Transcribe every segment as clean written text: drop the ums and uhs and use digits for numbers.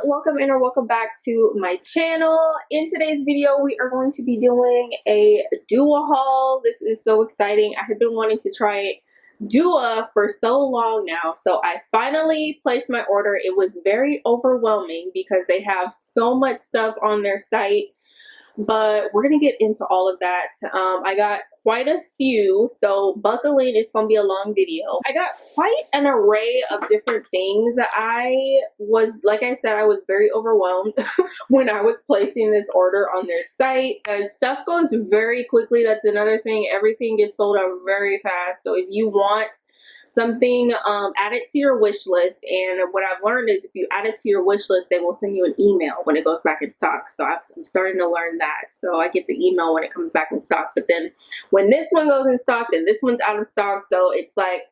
welcome in or welcome back to my channel. In today's video we are going to be doing a Dua haul. This is so exciting. I have been wanting to try Dua for so long now, so I finally placed my order. It was very overwhelming because they have so much stuff on their site, but we're gonna get into all of that. I got quite a few, so buckle in. It's gonna be a long video. I got quite an array of different things. Like I said, I was very overwhelmed when I was placing this order on their site. Stuff goes very quickly. That's another thing. Everything gets sold out very fast. So if you want something, add it to your wish list. And what I've learned is if you add it to your wish list, they will send you an email when it goes back in stock. So I'm starting to learn that. So I get the email when it comes back in stock. But then when this one goes in stock, then this one's out of stock. So it's like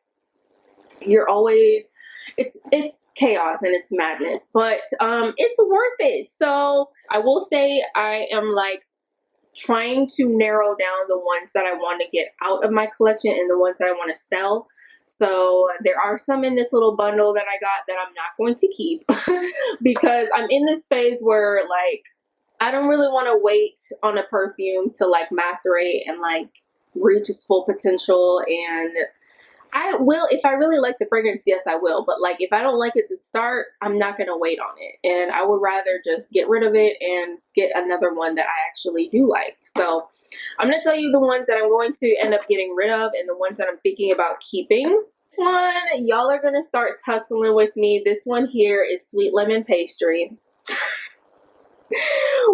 you're always, it's chaos and it's madness, but it's worth it. So I will say I am like trying to narrow down the ones that I want to get out of my collection and the ones that I want to sell. So there are some in this little bundle that I got that I'm not going to keep because I'm in this phase where like I don't really want to wait on a perfume to like macerate and like reach its full potential. And I will, if I really like the fragrance, yes I will, but like if I don't like it to start, I'm not going to wait on it, and I would rather just get rid of it and get another one that I actually do like. So I'm going to tell you the ones that I'm going to end up getting rid of and the ones that I'm thinking about keeping. This one, y'all are going to start tussling with me. This one here is Sweet Lemon Pastry.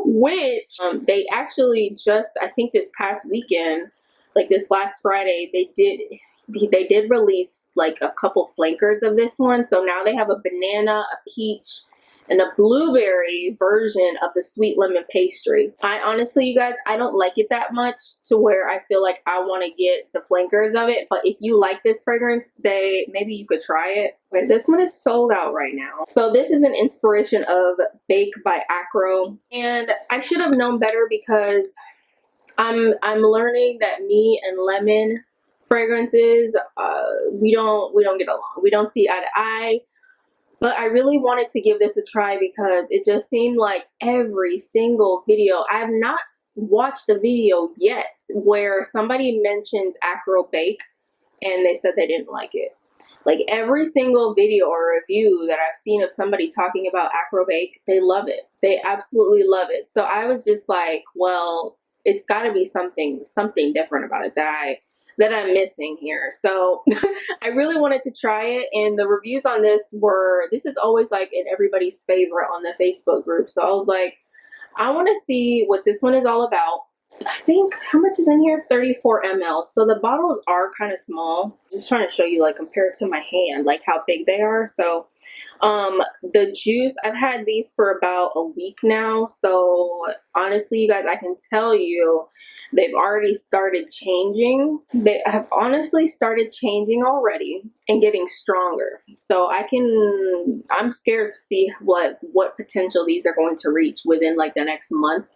Which they actually just, I think this past weekend, like this last Friday, they did release like a couple flankers of this one. So now they have a banana, a peach, and a blueberry version of the Sweet Lemon Pastry. I honestly, you guys, I don't like it that much to where I feel like I want to get the flankers of it. But if you like this fragrance, maybe you could try it. But this one is sold out right now. So this is an inspiration of Bake by Acro. And I should have known better because I'm learning that me and lemon fragrances, we don't get along. We don't see eye to eye. But I really wanted to give this a try because it just seemed like every single video, I have not watched a video yet where somebody mentions Acro Bake and they said they didn't like it. Like every single video or review that I've seen of somebody talking about Acro Bake, they love it. They absolutely love it. So I was just like, well, it's got to be something different about it that I'm missing here. So I really wanted to try it, and the reviews on this is always like in everybody's favorite on the Facebook group. So I was like, I want to see what this one is all about. I think, how much is in here? 34 ml. So the bottles are kind of small. Just trying to show you like compared to my hand, like how big they are. So the juice, I've had these for about a week now. So honestly, you guys, I can tell you they've already started changing. They have honestly started changing already and getting stronger. So I'm scared to see what potential these are going to reach within like the next month.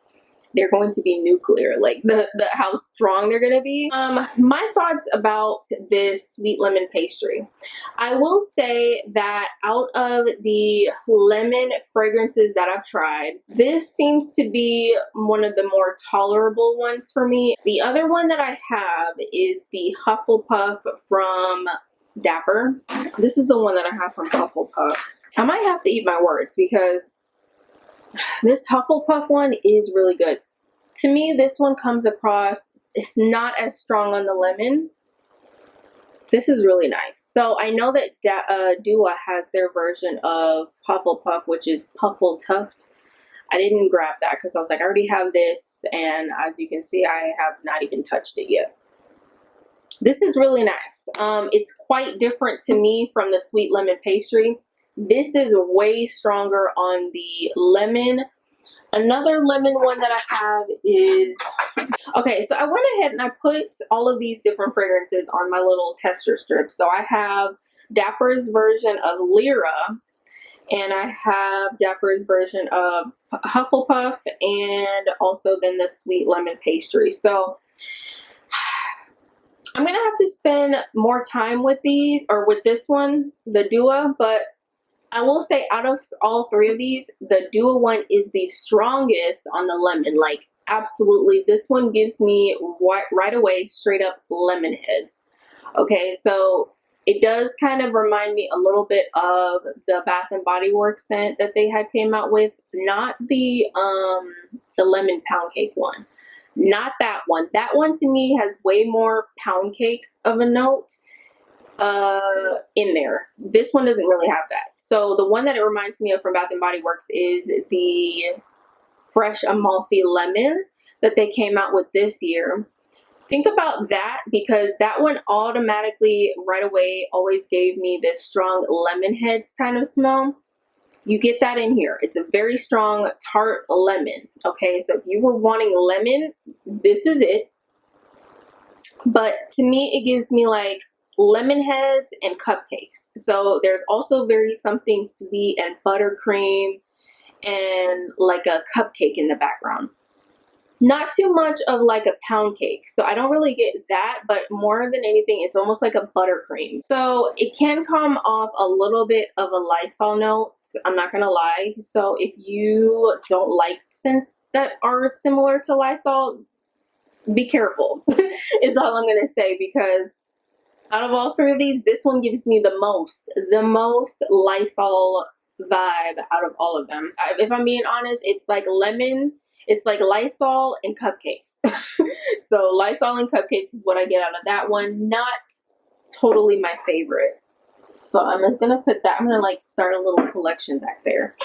They're going to be nuclear, like how strong they're going to be. My thoughts about this Sweet Lemon Pastry. I will say that out of the lemon fragrances that I've tried, this seems to be one of the more tolerable ones for me. The other one that I have is the Hufflepuff from Dapper. This is the one that I have from Hufflepuff. I might have to eat my words because this Hufflepuff one is really good. To me, this one comes across, it's not as strong on the lemon. This is really nice. So I know that Dua has their version of Hufflepuff, which is Puffle-Tuft. I didn't grab that because I was like, I already have this, and as you can see, I have not even touched it yet. This is really nice. It's quite different to me from the Sweet Lemon Pastry. This is way stronger on the lemon. Another lemon one that I have is, okay, so I went ahead and I put all of these different fragrances on my little tester strip. So I have Dapper's version of Lyra, and I have Dapper's version of Hufflepuff, and also then the Sweet Lemon Pastry. So I'm going to have to spend more time with these, or with this one, the Dua, but I will say out of all three of these, the Dua one is the strongest on the lemon. Like, absolutely. This one gives me right away straight up lemon heads. Okay, so it does kind of remind me a little bit of the Bath and Body Works scent that they had came out with. Not the lemon pound cake one. Not that one. That one to me has way more pound cake of a note in there. This one doesn't really have that. So the one that it reminds me of from Bath and Body Works is the Fresh Amalfi Lemon that they came out with this year. Think about that, because that one automatically right away always gave me this strong lemon heads kind of smell. You get that in here. It's a very strong tart lemon. Okay, so if you were wanting lemon, this is it. But to me, it gives me like lemon heads and cupcakes. So there's also very something sweet and buttercream and like a cupcake in the background. Not too much of like a pound cake. So I don't really get that, but more than anything, it's almost like a buttercream. So it can come off a little bit of a Lysol note. I'm not gonna lie. So if you don't like scents that are similar to Lysol, be careful is all I'm gonna say, because out of all three of these, this one gives me the most Lysol vibe out of all of them. If I'm being honest, it's like lemon. It's like Lysol and cupcakes. So Lysol and cupcakes is what I get out of that one. Not totally my favorite. So I'm just going to put that. I'm going to like start a little collection back there.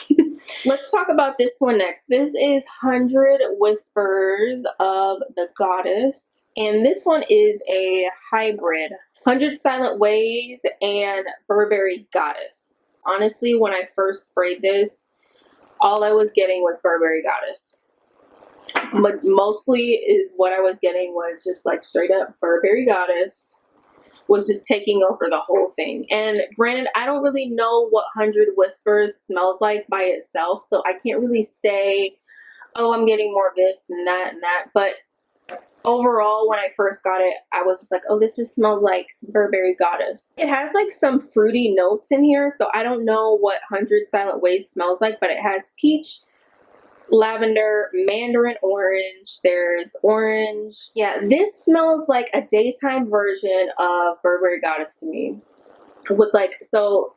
Let's talk about this one next. This is 100 Whispers of the Goddess. And this one is a hybrid. 100 Silent Ways and Burberry Goddess. Honestly, when I first sprayed this, all I was getting was Burberry Goddess. But mostly is what I was getting was just like straight up Burberry Goddess was just taking over the whole thing. And granted, I don't really know what 100 Whispers smells like by itself, so I can't really say, oh, I'm getting more of this and that and that. But overall, when I first got it, I was just like, oh, this just smells like Burberry Goddess. It has like some fruity notes in here, so I don't know what 100 Silent Ways smells like, but it has peach, lavender, mandarin orange, there's orange. Yeah, this smells like a daytime version of Burberry Goddess to me. With like, so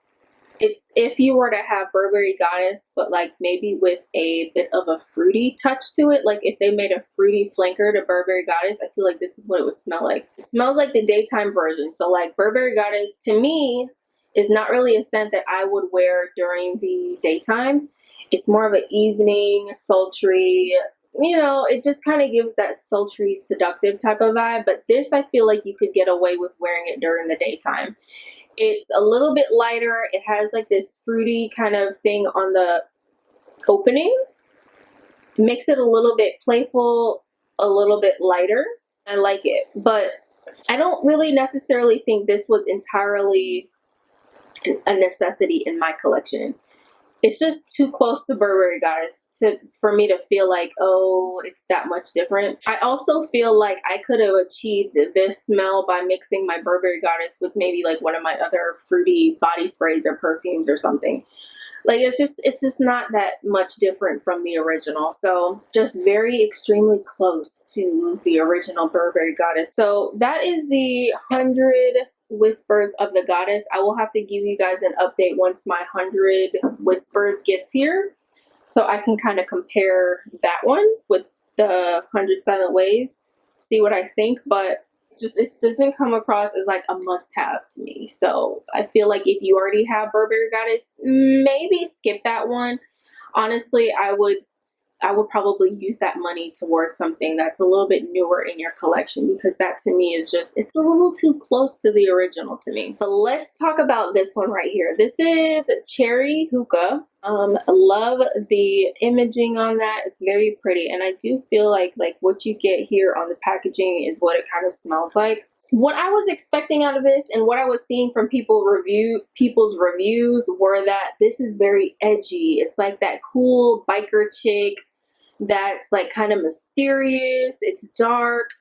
it's if you were to have Burberry Goddess, but like maybe with a bit of a fruity touch to it, like if they made a fruity flanker to Burberry Goddess, I feel like this is what it would smell like. It smells like the daytime version. So like Burberry Goddess to me is not really a scent that I would wear during the daytime. It's more of an evening, sultry, you know, it just kind of gives that sultry, seductive type of vibe. But this, I feel like you could get away with wearing it during the daytime. It's a little bit lighter. It has like this fruity kind of thing on the opening. Makes it a little bit playful, a little bit lighter. I like it. But I don't really necessarily think this was entirely a necessity in my collection. It's just too close to Burberry Goddess for me to feel like, oh, it's that much different. I also feel like I could have achieved this smell by mixing my Burberry Goddess with maybe like one of my other fruity body sprays or perfumes or something. Like it's just not that much different from the original. So just very extremely close to the original Burberry Goddess. So that is the 100 Whispers of the Goddess. I will have to give you guys an update once my 100 Whispers gets here, so I can kind of compare that one with the 100 Silent Ways, see what I think. But just it doesn't come across as like a must-have to me. So I feel like if you already have Burberry Goddess, maybe skip that one. Honestly, I would probably use that money towards something that's a little bit newer in your collection, because that to me is just, it's a little too close to the original to me. But let's talk about this one right here. This is Cherry Hookah. I love the imaging on that. It's very pretty, and I do feel like what you get here on the packaging is what it kind of smells like. What I was expecting out of this and what I was seeing from people's reviews were that this is very edgy. It's like that cool biker chick that's like kind of mysterious. It's dark,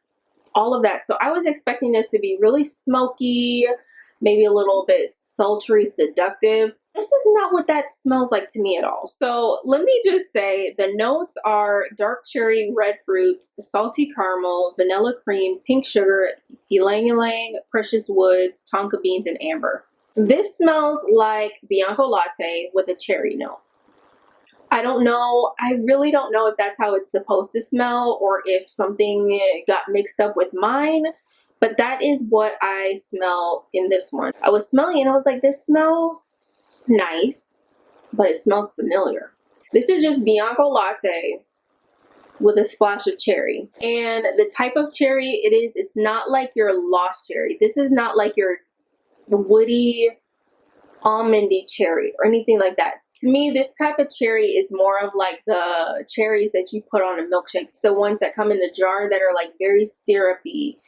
all of that. So I was expecting this to be really smoky, maybe a little bit sultry, seductive. This is not what that smells like to me at all. So let me just say the notes are dark cherry, red fruits, salty caramel, vanilla cream, pink sugar, ylang ylang, precious woods, tonka beans, and amber. This smells like Bianco latte with a cherry note. I don't know. I really don't know if that's how it's supposed to smell or if something got mixed up with mine. But that is what I smell in this one. I was smelling it and I was like, this smells nice, but it smells familiar. This is just Bianco latte with a splash of cherry. And the type of cherry it is, it's not like your lost cherry. This is not like your woody, almondy cherry or anything like that. To me, this type of cherry is more of like the cherries that you put on a milkshake. It's the ones that come in the jar that are like very syrupy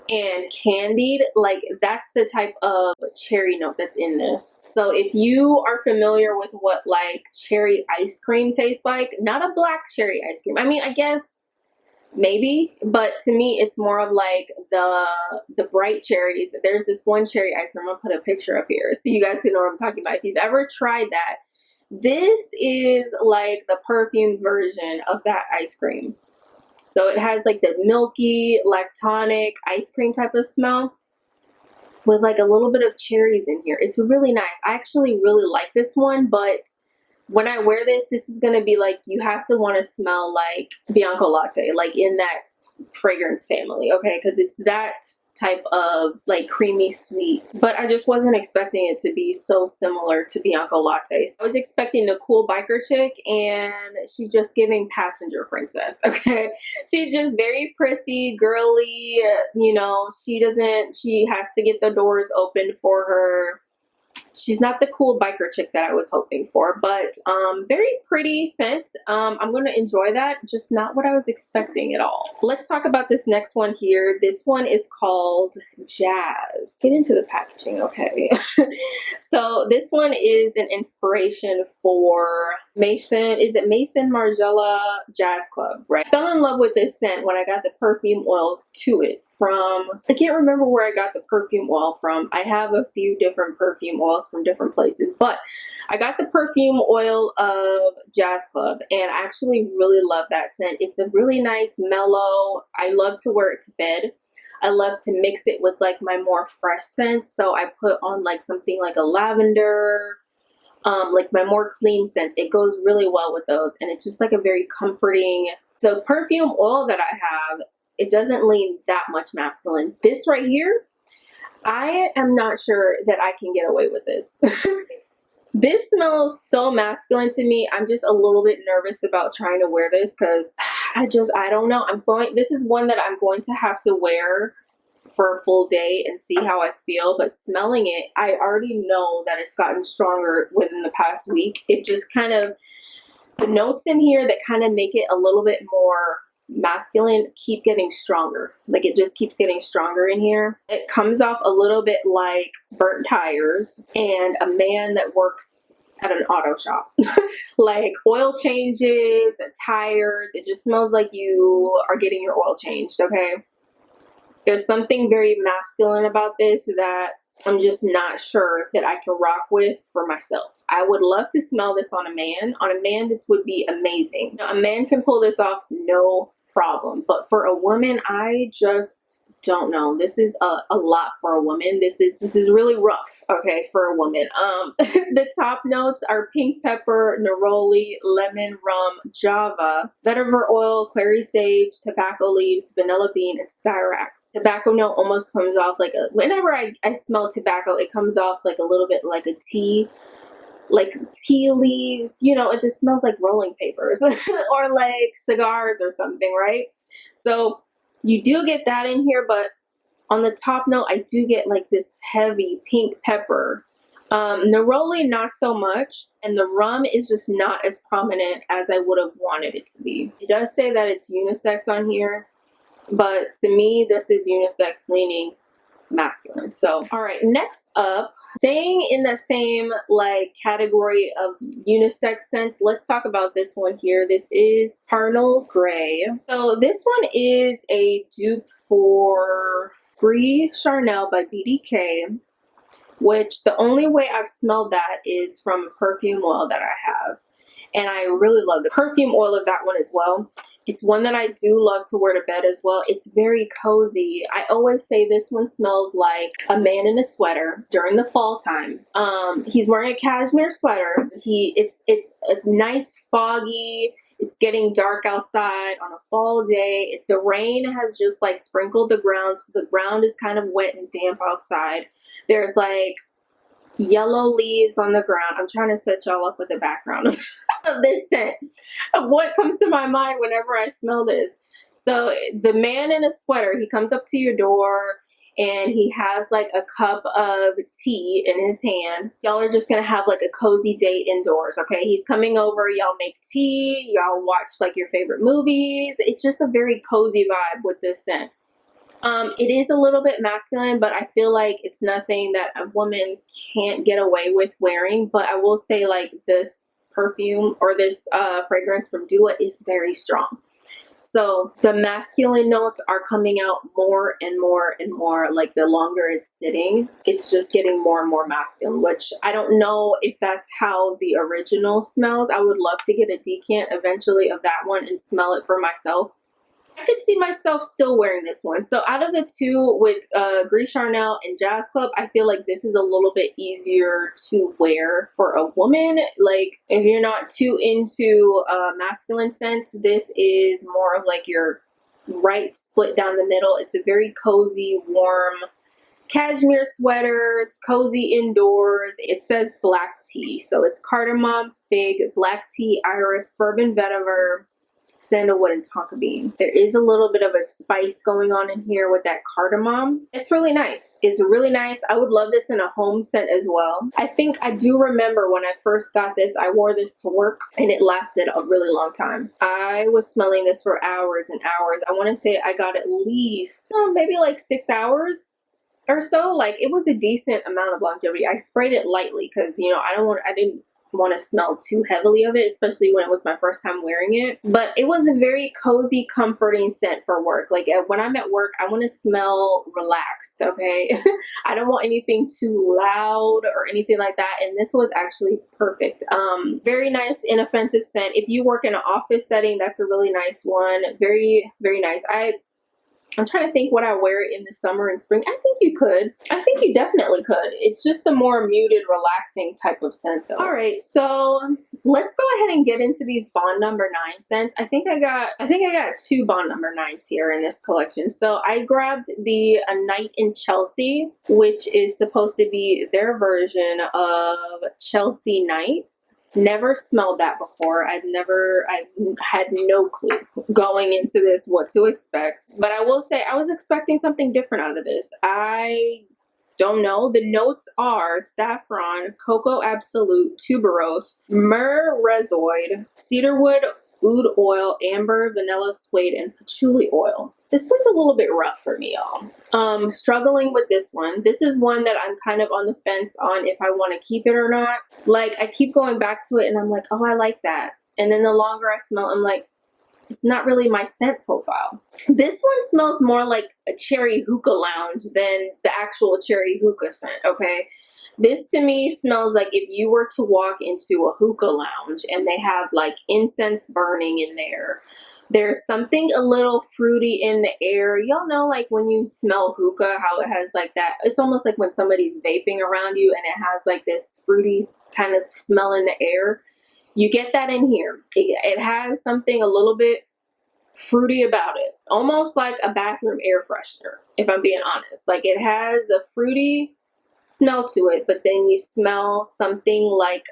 and candied. Like that's the type of cherry note that's in this. So if you are familiar with what like cherry ice cream tastes like, not a black cherry ice cream. I mean, I guess maybe, but to me it's more of like the bright cherries. There's this one cherry ice cream, I'm gonna put a picture up here so you guys can know what I'm talking about if you've ever tried that. This is like the perfumed version of that ice cream. So it has like the milky lactonic ice cream type of smell with like a little bit of cherries in here. It's really nice. I actually really like this one, but when I wear this, this is going to be like, you have to want to smell like Bianco latte, like in that fragrance family, okay? Because it's that type of like creamy sweet, but I just wasn't expecting it to be so similar to Bianco latte. So I was expecting the cool biker chick and she's just giving passenger princess, okay? She's just very prissy, girly, you know, she has to get the doors open for her. She's not the cool biker chick that I was hoping for, but very pretty scent. I'm going to enjoy that, just not what I was expecting at all. Let's talk about this next one here. This one is called Jazz. Get into the packaging, okay? So this one is an inspiration for Maison. Is it Maison Margiela Jazz Club, right? I fell in love with this scent when I got the perfume oil to it from, I can't remember where I got the perfume oil from. I have a few different perfume oils from different places, but I got the perfume oil of Jazz Club and I actually really love that scent. It's a really nice mellow. I love to wear it to bed. I love to mix it with like my more fresh scents. So I put on like something like a lavender, like my more clean scents. It goes really well with those and it's just like a very comforting. The perfume oil that I have, it doesn't lean that much masculine. This right here, I am not sure that I can get away with this. This smells so masculine to me. I'm just a little bit nervous about trying to wear this because I don't know. This is one that I'm going to have to wear for a full day and see how I feel. But smelling it, I already know that it's gotten stronger within the past week. It just kind of, the notes in here that kind of make it a little bit more masculine keep getting stronger. Like it just keeps getting stronger in here. It comes off a little bit like burnt tires and a man that works at an auto shop. Like oil changes, tires. It just smells like you are getting your oil changed, okay? There's something very masculine about this that I'm just not sure that I can rock with for myself. I would love to smell this on a man. On a man, this would be amazing. Now, a man can pull this off, no problem. But for a woman, I just don't know. This is a lot for a woman. This is really rough, okay, for a woman. The top notes are pink pepper, neroli, lemon, rum, java, vetiver oil, clary sage, tobacco leaves, vanilla bean, and styrax. Tobacco note almost comes off like a, whenever I smell tobacco, it comes off like a little bit like a tea, like tea leaves, you know, it just smells like rolling papers or like cigars or something, right? So you do get that in here, but on the top note, I do get like this heavy pink pepper. Neroli, not so much. And the rum is just not as prominent as I would have wanted it to be. It does say that it's unisex on here, but to me, this is unisex leaning masculine. So, all right, next up, staying in the same like category of unisex scents, let's talk about this one here. This is Carnal Gray. So this one is a dupe for Brie Charnel by BDK. which the only way I've smelled that is from a perfume oil that I have. And I really love the perfume oil of that one as well. It's one that I do love to wear to bed as well. It's very cozy. I always say this one smells like a man in a sweater during the fall time. He's wearing a cashmere sweater. It's a nice foggy, it's getting dark outside on a fall day. The rain has just like sprinkled the ground, so the ground is kind of wet and damp outside. There's like yellow leaves on the ground. I'm trying to set y'all up with the background of this scent, of what comes to my mind whenever I smell this. So the man in a sweater, he comes up to your door and he has like a cup of tea in his hand. Y'all are just gonna have like a cozy date indoors, okay? He's coming over, y'all make tea, y'all watch like your favorite movies. It's just a very cozy vibe with this scent. It is a little bit masculine, but I feel like it's nothing that a woman can't get away with wearing. But I will say, like, this perfume or this fragrance from Dua is very strong. So the masculine notes are coming out more and more and more. Like, the longer it's sitting, it's just getting more and more masculine, which I don't know if that's how the original smells. I would love to get a decant eventually of that one and smell it for myself. I could see myself still wearing this one. So out of the two with Gris Charnel and Jazz Club, I feel like this is a little bit easier to wear for a woman. Like, if you're not too into masculine scents, this is more of like your right split down the middle. It's a very cozy, warm cashmere sweaters, cozy indoors. It says black tea. So it's cardamom, fig, black tea, iris, bourbon vetiver, sandalwood, and tonka bean. There is a little bit of a spice going on in here with that cardamom. It's really nice. It's really nice. I would love this in a home scent as well. I think I do remember when I first got this, I wore this to work and it lasted a really long time. I was smelling this for hours and hours. I want to say I got at least maybe like 6 hours or so. Like, it was a decent amount of longevity. I sprayed it lightly because, you know, I didn't want to smell too heavily of it, especially when it was my first time wearing it. But it was a very cozy, comforting scent for work. Like, when I'm at work, I want to smell relaxed, okay? I don't want anything too loud or anything like that, and this was actually perfect. Very nice, inoffensive scent. If you work in an office setting, that's a really nice one. Very, very nice. I'm trying to think what I wear in the summer and spring. I think you could. I think you definitely could. It's just a more muted, relaxing type of scent though. All right, so let's go ahead and get into these Bond number 9 scents. I think I got 2 Bond number 9s here in this collection. So I grabbed the A Night in Chelsea, which is supposed to be their version of Chelsea Nights. Never smelled that before. I had no clue going into this what to expect. But I will say I was expecting something different out of this. I don't know. The notes are saffron, cocoa absolute, tuberose, myrrh rezoid, cedarwood, oud oil, amber, vanilla suede, and patchouli oil. This one's a little bit rough for me, y'all. Struggling with this one. This is one that I'm kind of on the fence on if I want to keep it or not. Like, I keep going back to it and I'm like, oh, I like that. And then the longer I smell, I'm like, it's not really my scent profile. This one smells more like a cherry hookah lounge than the actual cherry hookah scent, okay? This to me smells like if you were to walk into a hookah lounge and they have like incense burning in there. There's something a little fruity in the air. Y'all know, like, when you smell hookah, how it has like that. It's almost like when somebody's vaping around you and it has like this fruity kind of smell in the air. You get that in here. It has something a little bit fruity about it. Almost like a bathroom air freshener, if I'm being honest. Like, it has a fruity smell to it, but then you smell something like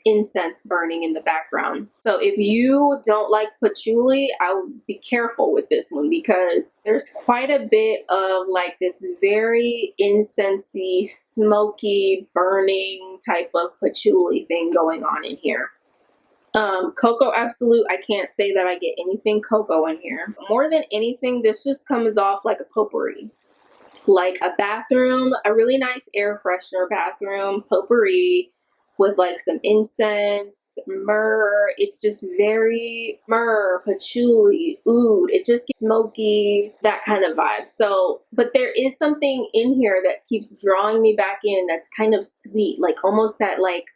incense burning in the background. So if you don't like patchouli, I would be careful with this one because there's quite a bit of like this very incensey, smoky, burning type of patchouli thing going on in here. Cocoa Absolute, I can't say that I get anything cocoa in here. More than anything, this just comes off like a potpourri. Like a bathroom, a really nice air freshener bathroom potpourri with like some incense, myrrh. It's just very myrrh, patchouli, oud. It just gets smoky, that kind of vibe. So, but there is something in here that keeps drawing me back in that's kind of sweet, like almost that like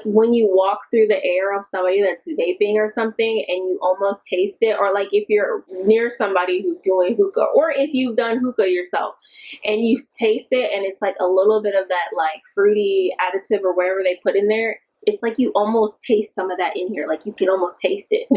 when you walk through the air of somebody that's vaping or something and you almost taste it, or like if you're near somebody who's doing hookah, or if you've done hookah yourself and you taste it and it's like a little bit of that like fruity additive or whatever they put in there, it's like you almost taste some of that in here. Like you can almost taste it.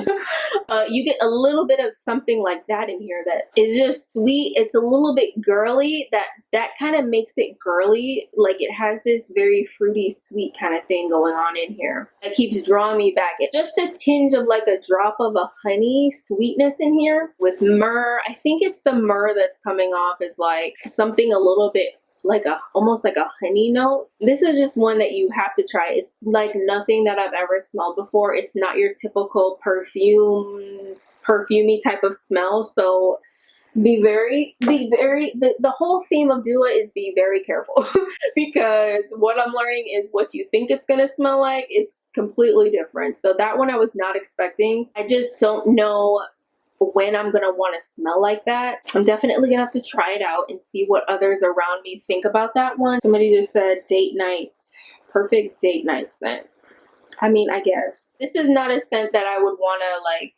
You get a little bit of something like that in here that is just sweet. It's a little bit girly. That kind of makes it girly. Like it has this very fruity, sweet kind of thing going on in here. That keeps drawing me back. It's just a tinge of like a drop of a honey sweetness in here with myrrh. I think it's the myrrh that's coming off as like something a little bit like almost like a honey note. This is just one that you have to try. It's like nothing that I've ever smelled before. It's not your typical perfumey type of smell. So the whole theme of Dua is be very careful because what I'm learning is what you think it's gonna smell like, it's completely different. So that one I was not expecting. I just don't know when I'm gonna want to smell like that. I'm definitely gonna have to try it out and see what others around me think about that one. Somebody just said date night, perfect date night scent. I mean, I guess this is not a scent that I would want to like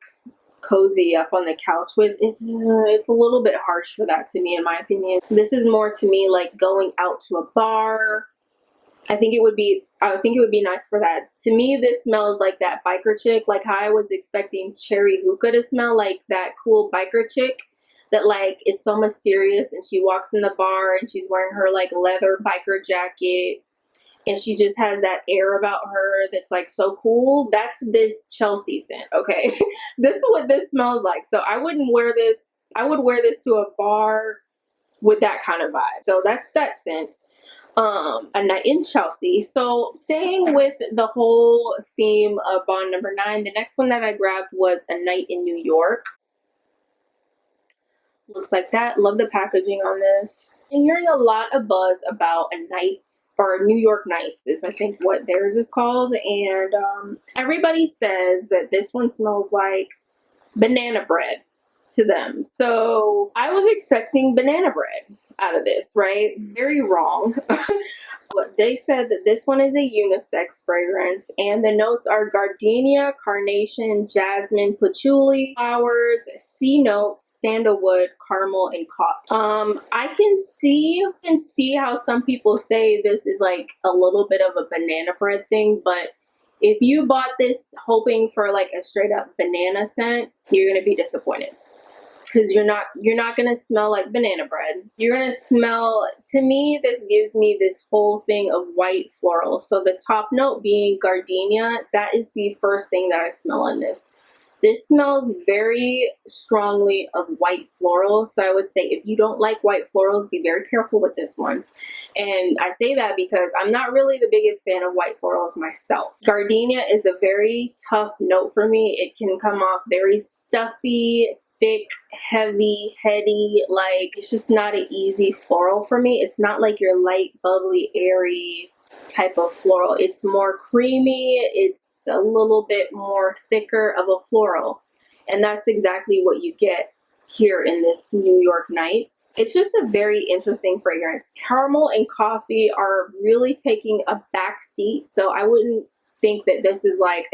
cozy up on the couch with. It's a little bit harsh for that to me, in my opinion. This is more to me like going out to a bar. I think it would be nice for that. To me, this smells like that biker chick, like how I was expecting cherry hookah to smell, like that cool biker chick that like is so mysterious and she walks in the bar and she's wearing her like leather biker jacket and she just has that air about her that's like so cool. That's this Chelsea scent, okay? This is what this smells like. So I wouldn't wear this. I would wear this to a bar with that kind of vibe. So that's that scent. A night in Chelsea. So staying with the whole theme of bond number 9, the next one that I grabbed was A Night in New York. Looks like that. Love the packaging on this. I'm hearing a lot of buzz about a night, or New York Nights is I think what theirs is called, and everybody says that this one smells like banana bread to them. So I was expecting banana bread out of this, right? Very wrong. But they said that this one is a unisex fragrance and the notes are gardenia, carnation, jasmine, patchouli, flowers, C notes, sandalwood, caramel, and coffee. I can see how some people say this is like a little bit of a banana bread thing, but if you bought this hoping for like a straight up banana scent, you're gonna be disappointed. Because you're not gonna smell like banana bread. You're gonna smell, to me, this gives me this whole thing of white floral. So the top note being gardenia, that is the first thing that I smell in this. This smells very strongly of white floral. So I would say if you don't like white florals, be very careful with this one. And I say that because I'm not really the biggest fan of white florals myself. Gardenia is a very tough note for me. It can come off very stuffy, thick, heavy, heady, like it's just not an easy floral for me. It's not like your light, bubbly, airy type of floral. It's more creamy. It's a little bit more thicker of a floral. And that's exactly what you get here in this New York Nights. It's just a very interesting fragrance. Caramel and coffee are really taking a back seat. So I wouldn't think that this is like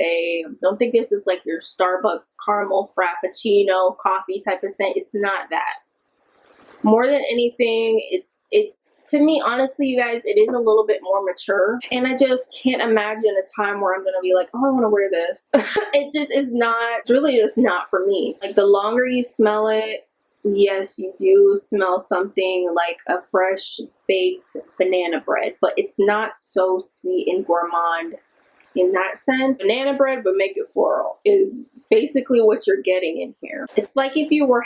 don't think this is like your Starbucks caramel frappuccino coffee type of scent. It's not that. More than anything, it's to me, honestly, you guys, it is a little bit more mature, and I just can't imagine a time where I'm gonna be like, oh, I want to wear this. It just is not, it's really just not for me. Like the longer you smell it, yes, you do smell something like a fresh baked banana bread, but it's not so sweet and gourmand in that sense. Banana bread but make it floral is basically what you're getting in here. It's like if you were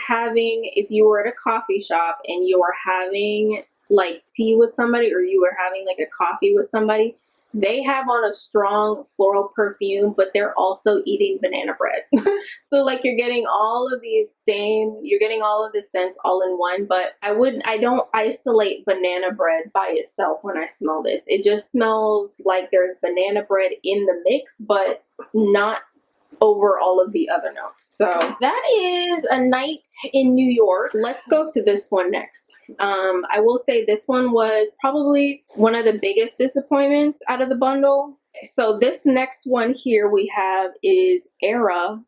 at a coffee shop and you were having like tea with somebody, or you were having like a coffee with somebody, they have on a strong floral perfume, but they're also eating banana bread. So like you're getting all of you're getting all of the scents all in one, but I don't isolate banana bread by itself when I smell this. It just smells like there's banana bread in the mix, but not over all of the other notes. So that is A Night in New York. Let's go to this one next. I will say this one was probably one of the biggest disappointments out of the bundle. So this next one here we have is Era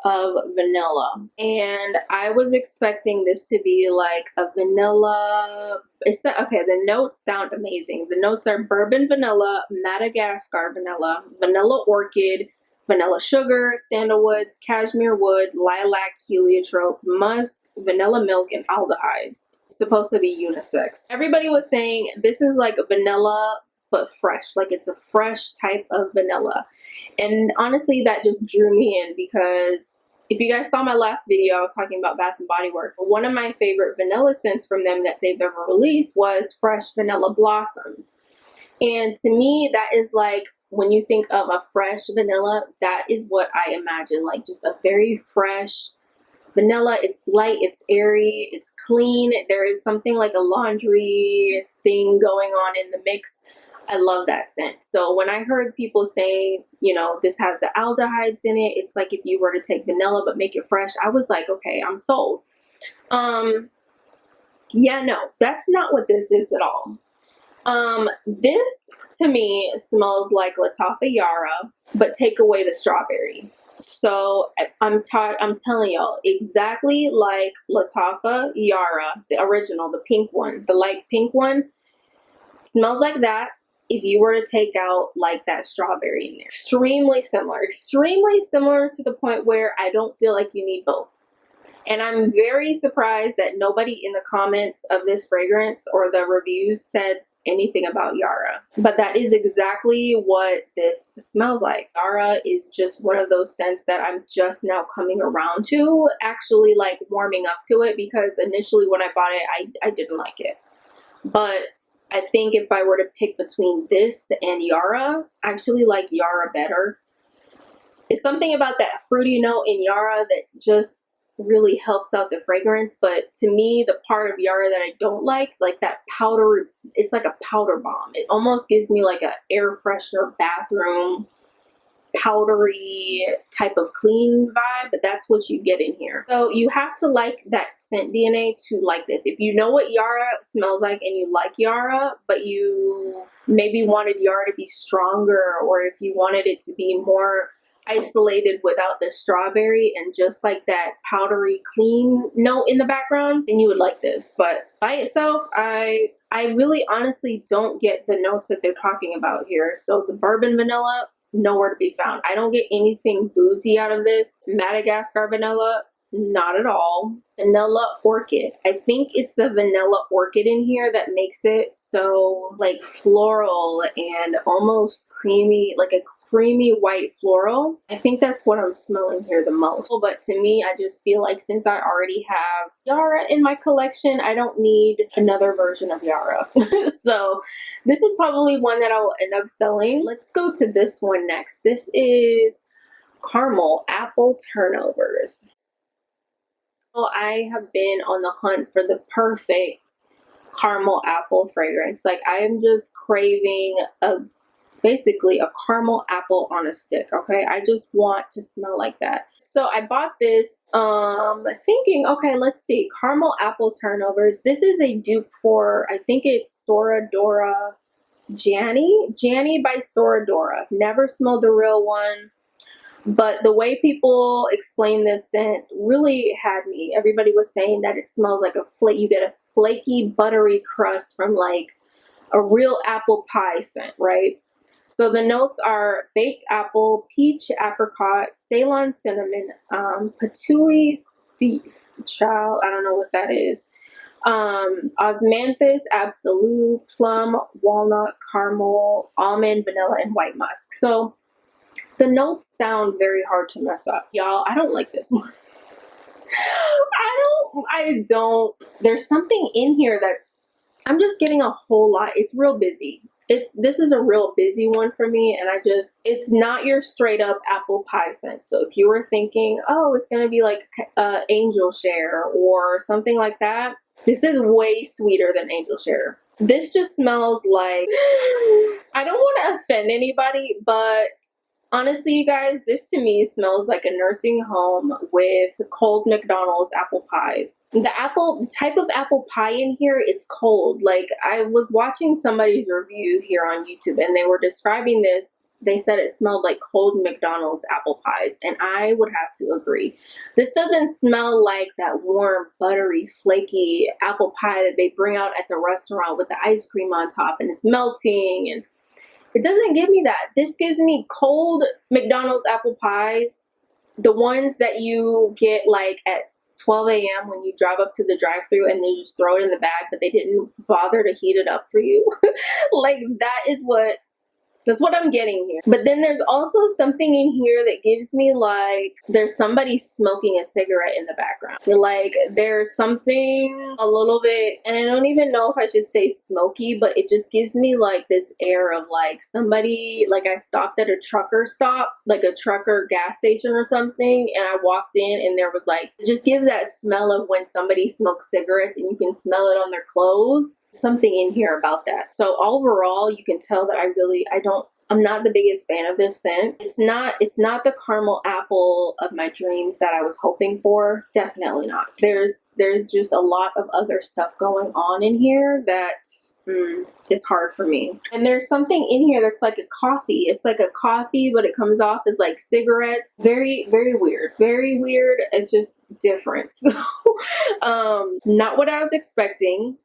of Vanilla, and I was expecting this to be like a vanilla. Okay, the notes sound amazing. The notes are bourbon vanilla, Madagascar vanilla, vanilla orchid, vanilla sugar, sandalwood, cashmere wood, lilac, heliotrope, musk, vanilla milk, and aldehydes. It's supposed to be unisex. Everybody was saying this is like vanilla but fresh, like it's a fresh type of vanilla. And honestly, that just drew me in, because if you guys saw my last video, I was talking about Bath & Body Works. One of my favorite vanilla scents from them that they've ever released was Fresh Vanilla Blossoms. And to me, that is like, when you think of a fresh vanilla, that is what I imagine, like just a very fresh vanilla. It's light, it's airy, it's clean. There is something like a laundry thing going on in the mix. I love that scent. So when I heard people saying, you know, this has the aldehydes in it, it's like if you were to take vanilla but make it fresh, I was like, okay, I'm sold. Yeah, no, that's not what this is at all. This to me smells like Lattafa Yara, but take away the strawberry. So I'm telling y'all, exactly like Lattafa Yara, the original, the pink one, the light pink one, smells like that. If you were to take out like that strawberry in there, extremely similar to the point where I don't feel like you need both. And I'm very surprised that nobody in the comments of this fragrance or the reviews said anything about Yara, but that is exactly what this smells like. Yara is just one of those scents that I'm just now coming around to, actually like warming up to it, because initially when I bought it, I didn't like it. But I think if I were to pick between this and Yara, I actually like Yara better. It's something about that fruity note in Yara that just really helps out the fragrance. But to me, the part of Yara that I don't like that powder, it's like a powder bomb. It almost gives me like a air freshener bathroom powdery type of clean vibe, but that's what you get in here. So you have to like that scent DNA to like this. If you know what Yara smells like and you like Yara, but you maybe wanted Yara to be stronger, or if you wanted it to be more isolated without the strawberry and just like that powdery clean note in the background, then you would like this. But by itself, I really honestly don't get the notes that they're talking about here. So the bourbon vanilla, nowhere to be found. I don't get anything boozy out of this. Madagascar vanilla, not at all. Vanilla orchid. I think it's the vanilla orchid in here that makes it so like floral and almost creamy, like a creamy white floral. I think that's what I'm smelling here the most. But to me, I just feel like since I already have Yara in my collection, I don't need another version of Yara. So this is probably one that I will end up selling. Let's go to this one next. This is Caramel Apple Turnovers. Well, I have been on the hunt for the perfect caramel apple fragrance. Like, I am just craving basically a caramel apple on a stick, okay? I just want to smell like that. So I bought this thinking, okay, let's see, Caramel Apple Turnovers. This is a dupe for, I think it's Soradora Gianni by Soradora. Never smelled the real one, but the way people explain this scent really had me. Everybody was saying that it smells like you get a flaky, buttery crust from like a real apple pie scent, right? So the notes are baked apple, peach apricot, Ceylon cinnamon, patchouli, child, I don't know what that is, osmanthus, absolute, plum, walnut, caramel, almond, vanilla, and white musk. So the notes sound very hard to mess up. Y'all, I don't like this one. I don't. There's something in here I'm just getting a whole lot. It's real busy. this is a real busy one for me, and it's not your straight up apple pie scent. So if you were thinking, oh, it's gonna be like angel share or something like that, this is way sweeter than angel share. This just smells like, I don't want to offend anybody, but honestly, you guys, this to me smells like a nursing home with cold McDonald's apple pies. The type of apple pie in here, it's cold. Like, I was watching somebody's review here on YouTube, and they were describing this. They said it smelled like cold McDonald's apple pies, and I would have to agree. This doesn't smell like that warm, buttery, flaky apple pie that they bring out at the restaurant with the ice cream on top, and it's melting, and it doesn't give me that. This gives me cold McDonald's apple pies, the ones that you get like at 12 a.m. when you drive up to the drive-thru and they just throw it in the bag, but they didn't bother to heat it up for you. Like, that's what I'm getting here. But then there's also something in here that gives me like there's somebody smoking a cigarette in the background. Like, there's something a little bit, and I don't even know if I should say smoky, but it just gives me like this air of like somebody, like I stopped at a trucker stop, like a trucker gas station or something, and I walked in and there was like, it just gives that smell of when somebody smokes cigarettes and you can smell it on their clothes. Something in here about that. So overall, you can tell that I'm not the biggest fan of this scent. It's not the caramel apple of my dreams that I was hoping for. Definitely not. There's just a lot of other stuff going on in here that is hard for me. And there's something in here that's like a coffee. It's like a coffee, but it comes off as like cigarettes. Very, very weird. Very weird. It's just different. So, not what I was expecting.